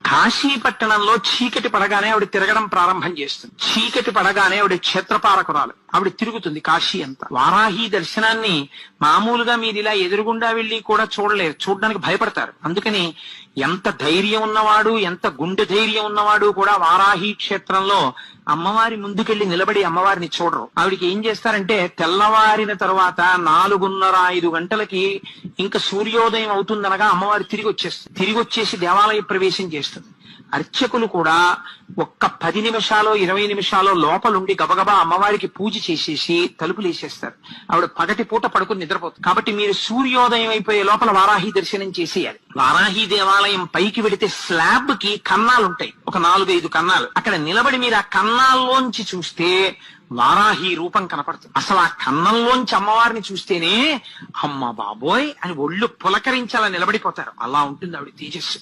కాశీ పట్టణంలో చీకటి పడగానే ఆవిడ తిరగడం ప్రారంభం చేస్తుంది. చీకటి పడగానే ఆవిడ క్షేత్రపాలకురాలు. ఆవిడ తిరుగుతుంది కాశీ అంతా. వారాహి దర్శనాన్ని మామూలుగా మీరు ఇలా ఎదురుగుండా వెళ్లి కూడా చూడలేరు, చూడడానికి భయపడతారు. అందుకని ఎంత ధైర్యం ఉన్నవాడు, ఎంత గుండె ధైర్యం ఉన్నవాడు కూడా వారాహి క్షేత్రంలో అమ్మవారి ముందుకెళ్లి నిలబడి అమ్మవారిని చూడరు. ఆవిడికి ఏం చేస్తారంటే తెల్లవారిన తర్వాత 4:30-5 గంటలకి ఇంకా సూర్యోదయం అవుతుందనగా అమ్మవారి తిరిగి వచ్చేస్తుంది. తిరిగి వచ్చేసి దేవాలయ ప్రవేశం చేస్తుంది. అర్చకులు కూడా ఒక్క 10 నిమిషాలు 20 నిమిషాలు లోపలుండి గబగబా అమ్మవారికి పూజ చేసేసి తలుపులు వేసేస్తారు. ఆవిడ పగటి పూట పడుకుని నిద్రపోతుంది. కాబట్టి మీరు సూర్యోదయం అయిపోయే లోపల వారాహి దర్శనం చేసేయాలి. వారాహి దేవాలయం పైకి వెడితే స్లాబ్ కి కన్నాలుంటాయి, ఒక 4-5 కన్నాలు. అక్కడ నిలబడి మీరు ఆ కన్నాల్లోంచి చూస్తే వారాహి రూపం కనపడుతుంది. అసలు ఆ కన్నంలోంచి అమ్మవారిని చూస్తేనే అమ్మ బాబోయ్ అని ఒళ్ళు పులకరించాలని నిలబడిపోతారు. అలా ఉంటుంది ఆవిడ తేజస్సు.